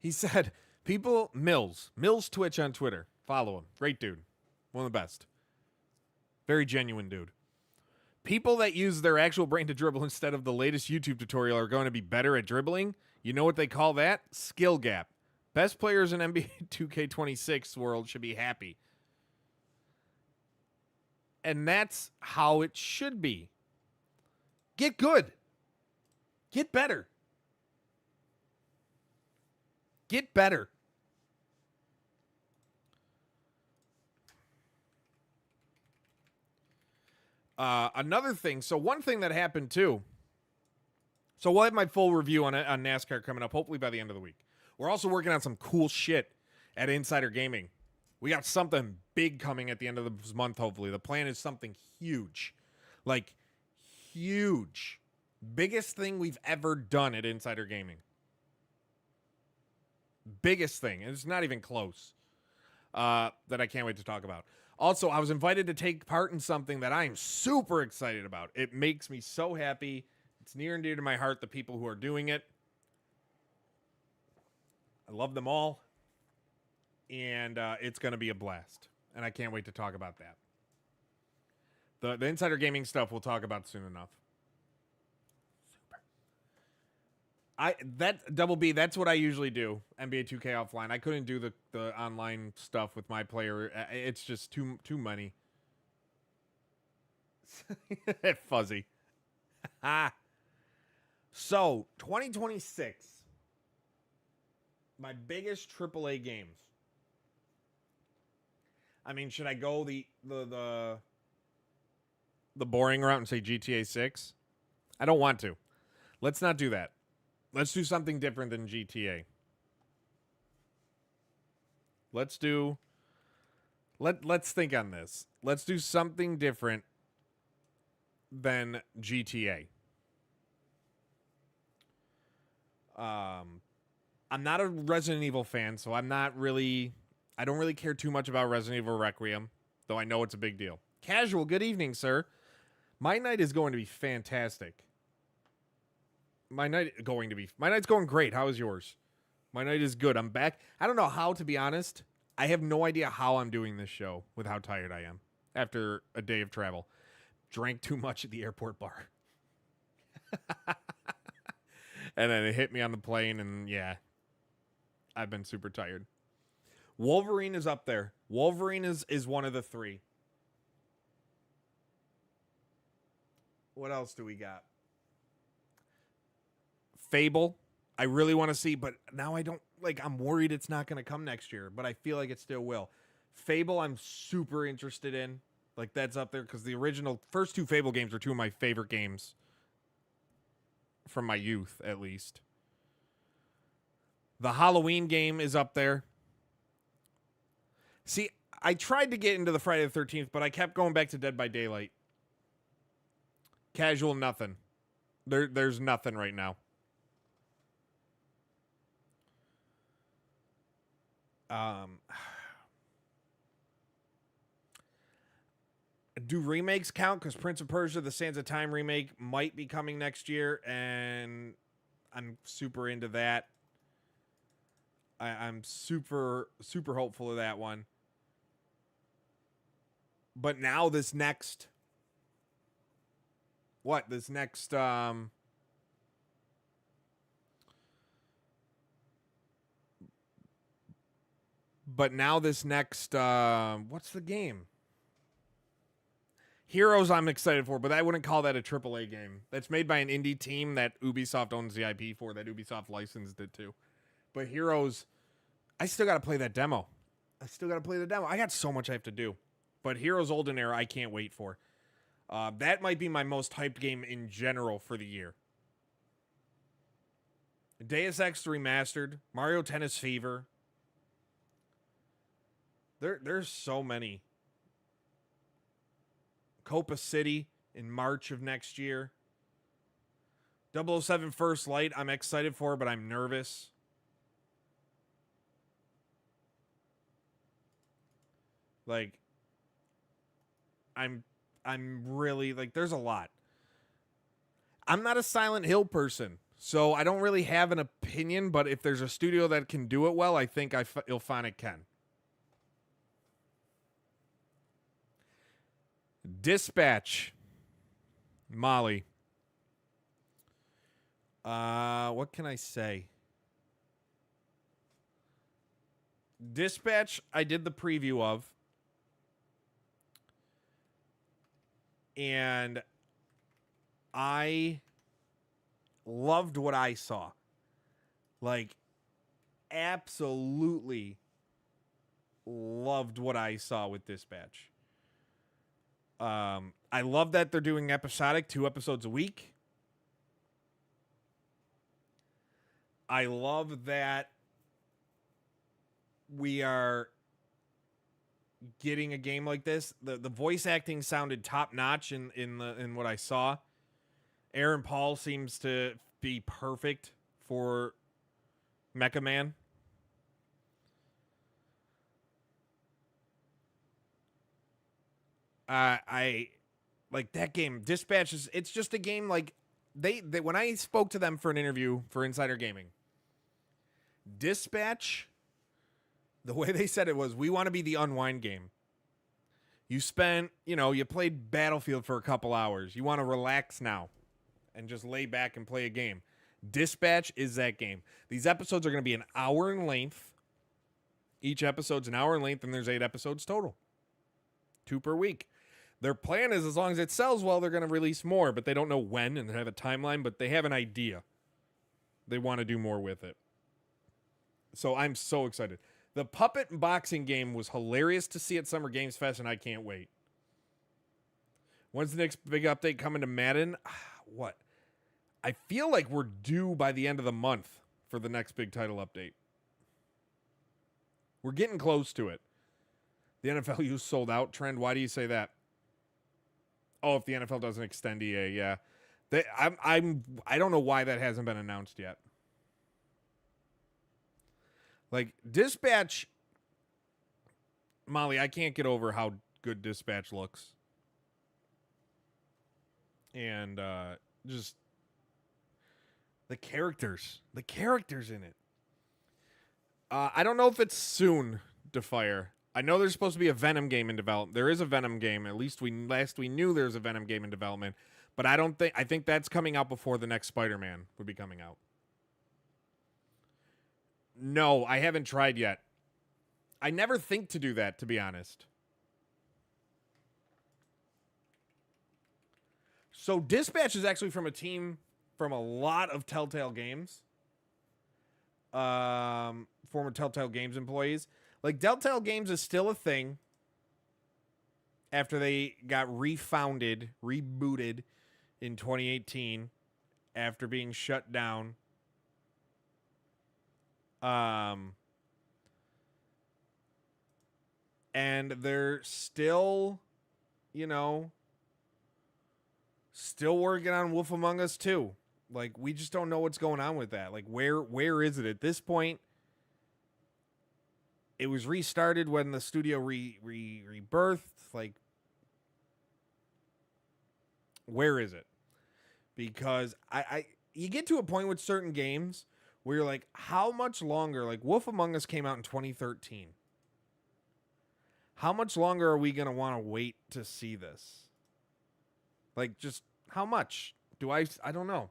S5: He said, Mills Twitch on Twitter. Follow him. Great dude. One of the best. Very genuine dude. People that use their actual brain to dribble instead of the latest YouTube tutorial are going to be better at dribbling. You know what they call that? Skill gap. Best players in NBA 2K26 world should be happy. And that's how it should be. Get good. Get better. Get better. Another thing. So one thing that happened too. So we'll have my full review on NASCAR coming up, hopefully by the end of the week. We're also working on some cool shit at Insider Gaming. We got something big coming at the end of this month, hopefully. The plan is something huge. Like, huge. Biggest thing we've ever done at Insider Gaming. Biggest thing. And it's not even close. That I can't wait to talk about. Also, I was invited to take part in something that I am super excited about. It makes me so happy. It's near and dear to my heart, the people who are doing it. I love them all. And it's going to be a blast. And I can't wait to talk about that. The Insider Gaming stuff we'll talk about soon enough. That Double B, that's what I usually do. NBA 2K offline. I couldn't do the online stuff with my player. It's just too many. Fuzzy. So 2026. My biggest AAA games. I mean, should I go the boring route and say GTA 6? I don't want to. Let's not do that. Let's do something different than GTA. Let's think on this. Let's do something different than GTA. I'm not a Resident Evil fan, so I don't really care too much about Resident Evil Requiem, though I know it's a big deal. Casual, good evening, sir. My night is going to be fantastic. My night's going great. How is yours? My night is good. I'm back. I don't know how, to be honest. I have no idea how I'm doing this show with how tired I am after a day of travel. Drank too much at the airport bar. And then it hit me on the plane, and yeah, I've been super tired. Wolverine is up there. Wolverine is one of the three. What else do we got? Fable, I really want to see, but now I don't, I'm worried it's not going to come next year, but I feel like it still will. Fable, I'm super interested in. That's up there, because the original first two Fable games are two of my favorite games from my youth, at least. The Halloween game is up there. See, I tried to get into the Friday the 13th, but I kept going back to Dead by Daylight. Casual, nothing. There's nothing right now. Do remakes count? Because Prince of Persia, the Sands of Time remake might be coming next year, and I'm super into that. I'm super, super hopeful of that one. But now this next... What? This next... But now this next... what's the game? Heroes I'm excited for, but I wouldn't call that a AAA game. That's made by an indie team that Ubisoft owns the IP for, that Ubisoft licensed it to. But Heroes, I still got to play that demo. I got so much I have to do. But Heroes Olden Era, I can't wait for. That might be my most hyped game in general for the year. Deus Ex Remastered, Mario Tennis Fever. There's so many. Copa City in March of next year. 007 First Light, I'm excited for, but I'm nervous. I'm really, there's a lot. I'm not a Silent Hill person, so I don't really have an opinion, but if there's a studio that can do it well, I think Ilphonic can. Dispatch. Molly. What can I say? Dispatch, I did the preview of. And I loved what I saw. Like, absolutely loved what I saw with Dispatch. I love that they're doing episodic, 2 episodes a week. I love that we are getting a game like this. The voice acting sounded top notch in what I saw. Aaron Paul seems to be perfect for Mecha Man. I like that game. Dispatch is, it's just a game like they when I spoke to them for an interview for Insider Gaming. Dispatch, the way they said it was, we want to be the unwind game. You spent, you played Battlefield for a couple hours. You want to relax now and just lay back and play a game. Dispatch is that game. These episodes are going to be an hour in length. Each episode's an hour in length, and there's 8 episodes total. 2 per week. Their plan is, as long as it sells well, they're going to release more, but they don't know when, and they have a timeline, but they have an idea. They want to do more with it. So I'm so excited. The puppet boxing game was hilarious to see at Summer Games Fest, and I can't wait. When's the next big update coming to Madden? What? I feel like we're due by the end of the month for the next big title update. We're getting close to it. The NFL use sold out trend. Why do you say that? Oh, if the NFL doesn't extend EA, yeah. I don't know why that hasn't been announced yet. Like, Dispatch, Molly, I can't get over how good Dispatch looks. And just the characters in it. I don't know if it's soon to fire. I know there's supposed to be a Venom game in development. There is a Venom game. At least we knew there was a Venom game in development. But I think that's coming out before the next Spider-Man would be coming out. No, I haven't tried yet. I never think to do that, to be honest. So Dispatch is actually from a team from a lot of Telltale Games. Former Telltale Games employees. Like, Telltale Games is still a thing after they got rebooted in 2018 after being shut down. And they're still, still working on Wolf Among Us 2. Like, we just don't know what's going on with that. Like, where is it at this point? It was restarted when the studio rebirthed. Like, where is it? Because you get to a point with certain games where you're like, how much longer? Like, Wolf Among Us came out in 2013. How much longer are we going to want to wait to see this? Like, just how much? I don't know.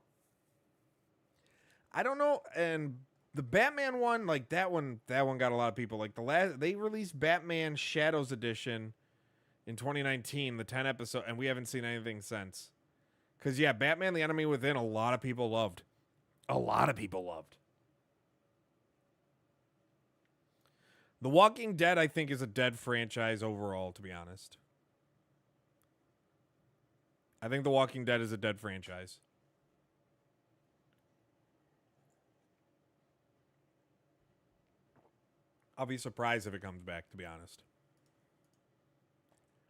S5: I don't know. And the Batman one, like that one got a lot of people. Like they released Batman Shadows Edition in 2019, the 10 episode, and we haven't seen anything since. Because, yeah, Batman the Enemy Within, a lot of people loved. A lot of people loved. The Walking Dead, I think, is a dead franchise overall, to be honest. I think The Walking Dead is a dead franchise. I'll be surprised if it comes back, to be honest.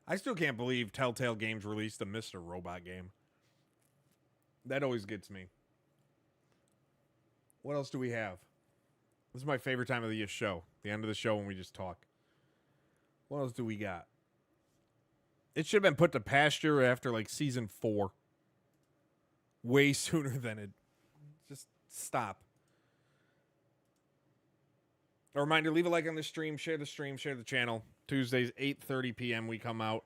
S5: I still can't believe Telltale Games released a Mr. Robot game. That always gets me. What else do we have? This is my favorite time of the show. The end of the show when we just talk. What else do we got? It should have been put to pasture after like season 4. Way sooner than it. Just stop. A reminder, leave a like on the stream, share the channel. Tuesdays, 8:30 p.m. we come out.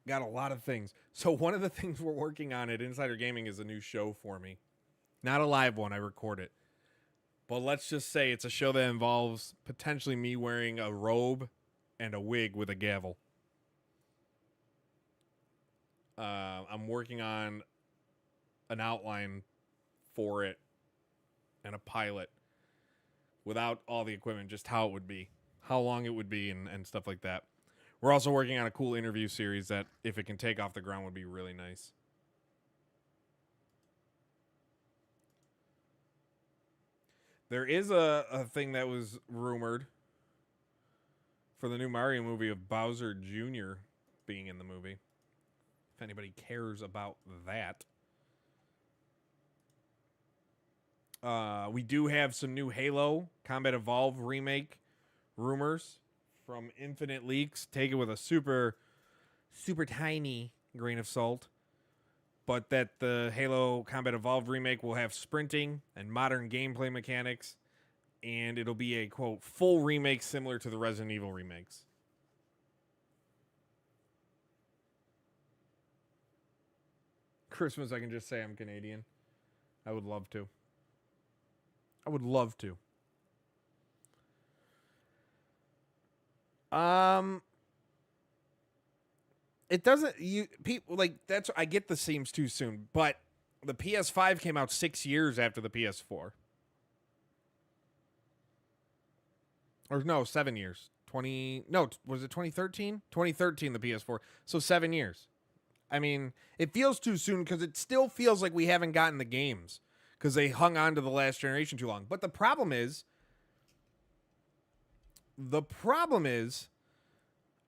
S5: got a lot of things. So one of the things we're working on at Insider Gaming is a new show for me. Not a live one, I record it. But let's just say it's a show that involves potentially me wearing a robe and a wig with a gavel. I'm working on an outline for it and a pilot without all the equipment, just how it would be, how long it would be, and stuff like that. We're also working on a cool interview series that, if it can take off the ground, would be really nice. There is a thing that was rumored for the new Mario movie of Bowser Jr. being in the movie. If anybody cares about that. We do have some new Halo Combat Evolved remake rumors from Infinite Leaks. Take it with a super tiny grain of salt. But that the Halo Combat Evolved remake will have sprinting and modern gameplay mechanics. And it'll be a, quote, full remake similar to the Resident Evil remakes. Christmas, I can just say I'm Canadian. I would love to. I would love to. It doesn't, people like, that's, I get the seems too soon, but the PS5 came out 6 years after the PS4. Or no, 7 years. Was it 2013? 2013, the PS4. So 7 years. I mean, it feels too soon because it still feels like we haven't gotten the games because they hung on to the last generation too long. But the problem is,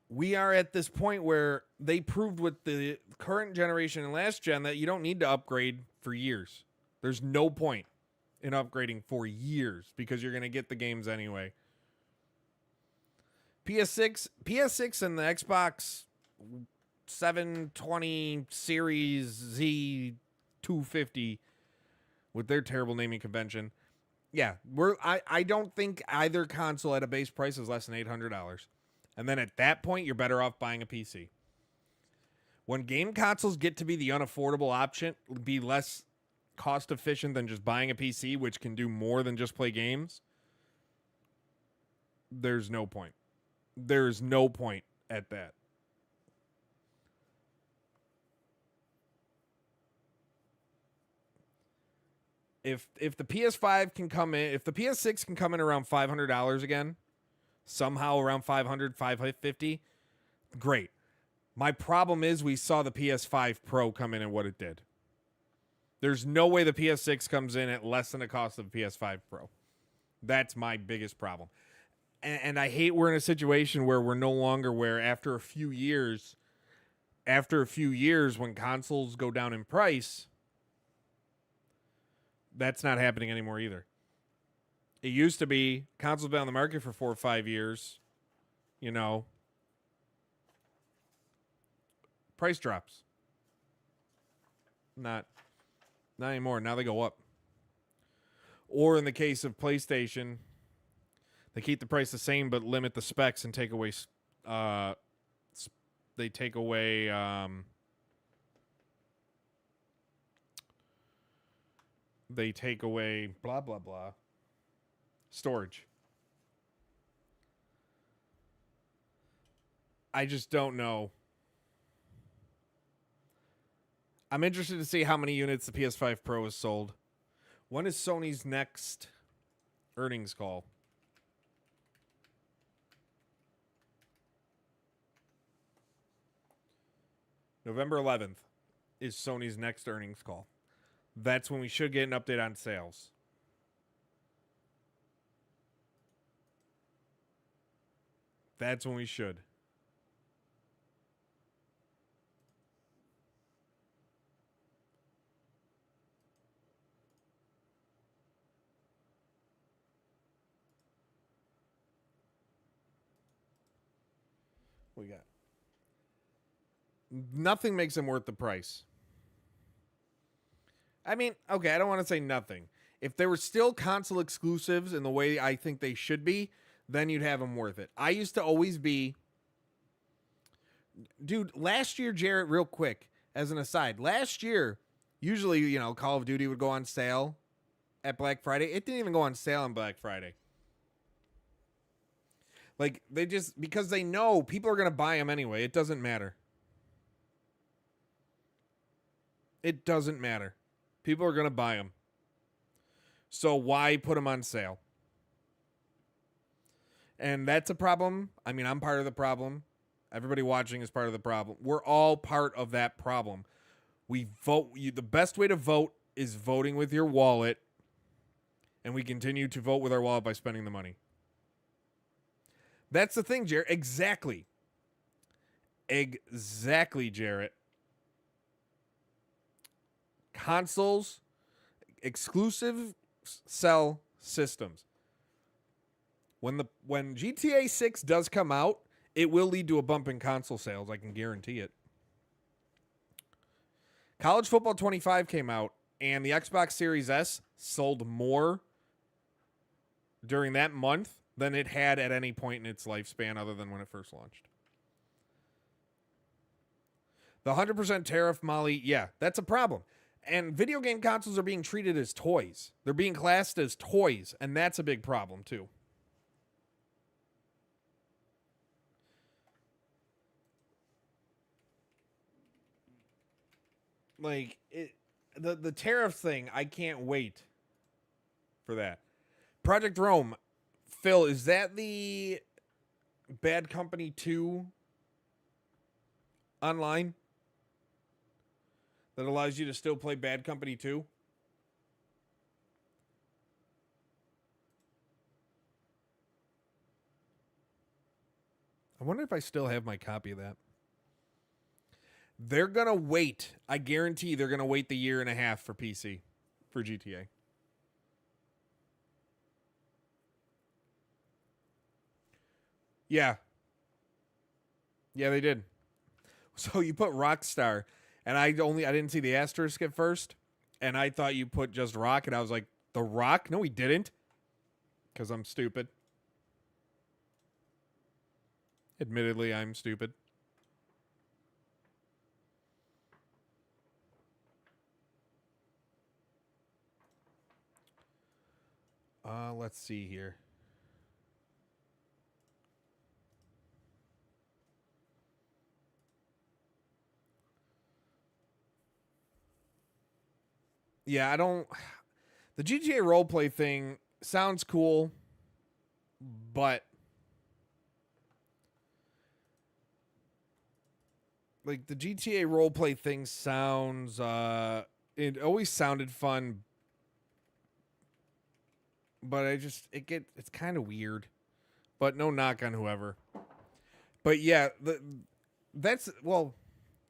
S5: we are at this point where they proved with the current generation and last gen that you don't need to upgrade for years. There's no point in upgrading for years because you're going to get the games anyway. PS6 and the Xbox 720 Series Z 250 with their terrible naming convention. Yeah, I don't think either console at a base price is less than $800. And then at that point, you're better off buying a PC. When game consoles get to be the unaffordable option, be less cost efficient than just buying a PC, which can do more than just play games, there's no point. There's no point at that. If the PS5 can come in, if the PS6 can come in around $500 again, somehow around $550, great. My problem is we saw the PS5 Pro come in and what it did. There's no way the PS6 comes in at less than the cost of the PS5 Pro. That's my biggest problem. And I hate we're in a situation where we're no longer where after a few years when consoles go down in price, that's not happening anymore either. It used to be consoles been on the market for 4 or 5 years, price drops. Not anymore. Now they go up. Or in the case of PlayStation, they keep the price the same but limit the specs and take away blah blah blah storage. I just don't know. I'm interested to see how many units the PS5 Pro has sold. When is Sony's next earnings call? November 11th is Sony's next earnings call. That's when we should get an update on sales. That's when we should. We got. Nothing makes them worth the price. I mean, okay, I don't want to say nothing. If they were still console exclusives in the way I think they should be, then you'd have them worth it. I used to always be Dude, last year, Jarrett, real quick, as an aside, last year, usually, you know, Call of Duty would go on sale at Black Friday. It didn't even go on sale on Black Friday. Like, they just, because they know people are going to buy them anyway. It doesn't matter. It doesn't matter. People are going to buy them. So why put them on sale? And that's a problem. I mean, I'm part of the problem. Everybody watching is part of the problem. We're all part of that problem. We vote. The best way to vote is voting with your wallet. And we continue to vote with our wallet by spending the money. That's the thing, Jarrett. Exactly. Exactly, Jarrett. Consoles, exclusive sell systems. When GTA 6 does come out, it will lead to a bump in console sales. I can guarantee it. College Football 25 came out, and the Xbox Series S sold more during that month than it had at any point in its lifespan other than when it first launched. The 100% tariff, Molly, yeah, that's a problem. And video game consoles are being treated as toys. They're being classed as toys, and that's a big problem, too. Like, the tariff thing, I can't wait for that. Project Rome, Phil, is that the Bad Company 2 online that allows you to still play Bad Company 2? I wonder if I still have my copy of that. They're going to wait. I guarantee they're going to wait the year and a half for PC, for GTA. Yeah. Yeah, they did. So you put Rockstar, and I didn't see the asterisk at first, and I thought you put just Rock, and I was like, The Rock? No, he didn't. Because I'm stupid. Admittedly, I'm stupid. Let's see here. Yeah, I don't... The GTA roleplay thing sounds cool, but... Like, the GTA roleplay thing sounds... It always sounded fun, but it's kind of weird. But no knock on whoever. But yeah,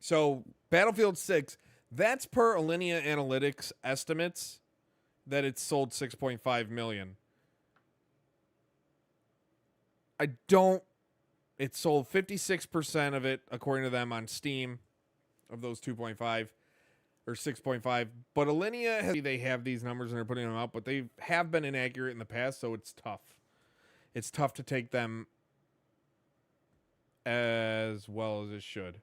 S5: so Battlefield 6, that's per Alinea Analytics estimates that it's sold 6.5 million. It sold 56% of it, according to them, on Steam, of those 2.5 or 6.5. But Alinea, they have these numbers and they're putting them out, but they have been inaccurate in the past, so it's tough. It's tough to take them as well as it should.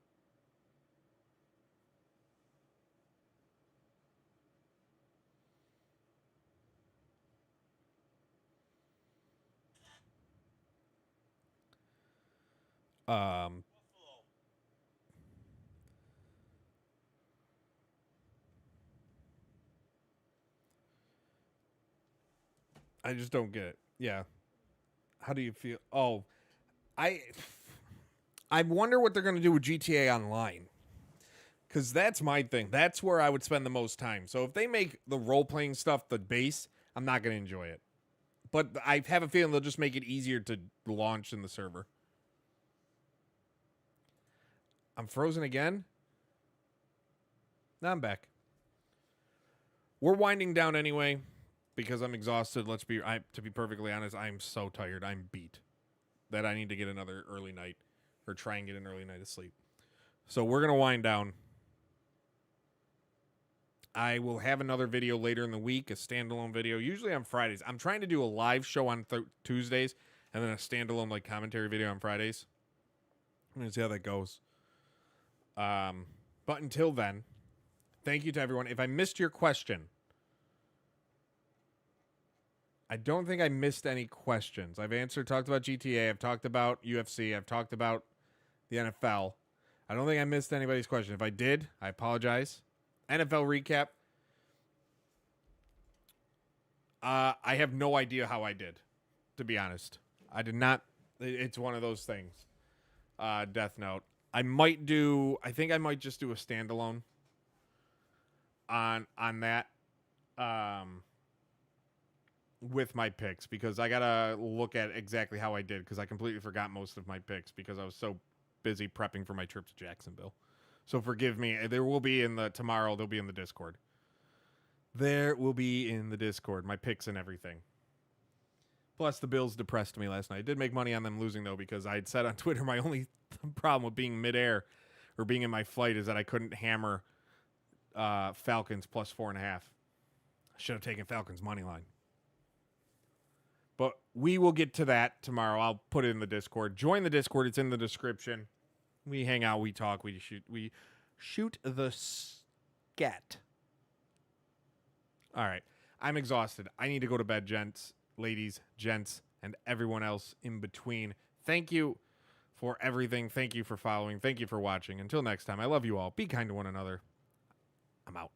S5: I just don't get it. Yeah. How do you feel? Oh, I wonder what they're going to do with GTA Online. Because that's my thing. That's where I would spend the most time. So if they make the role-playing stuff the base, I'm not going to enjoy it. But I have a feeling they'll just make it easier to launch in the server. I'm frozen again? No, I'm back. We're winding down anyway because I'm exhausted. To be perfectly honest, I'm so tired. I'm beat that I need to get another early night or try and get an early night of sleep. So we're going to wind down. I will have another video later in the week, a standalone video, usually on Fridays. I'm trying to do a live show on Tuesdays and then a standalone like commentary video on Fridays. I'm going to see how that goes. But until then, thank you to everyone. If I missed your question, I don't think I missed any questions. I've talked about GTA, I've talked about UFC, I've talked about the NFL. I don't think I missed anybody's question. If I did, I apologize. NFL recap. I have no idea how I did, to be honest. I did not. It's one of those things. Death Note. I think I might just do a standalone on that with my picks, because I gotta look at exactly how I did, because I completely forgot most of my picks because I was so busy prepping for my trip to Jacksonville. So forgive me. There will be tomorrow. They'll be in the Discord. There will be in the Discord my picks and everything. Plus, the Bills depressed me last night. I did make money on them losing, though, because I had said on Twitter my only problem with being midair or being in my flight is that I couldn't hammer Falcons plus 4.5. I should have taken Falcons money line. But we will get to that tomorrow. I'll put it in the Discord. Join the Discord. It's in the description. We hang out. We talk. We shoot the scat. All right. I'm exhausted. I need to go to bed, gents, ladies, gents, and everyone else in between. Thank you for everything. Thank you for following. Thank you for watching. Until next time, I love you all. Be kind to one another. I'm out.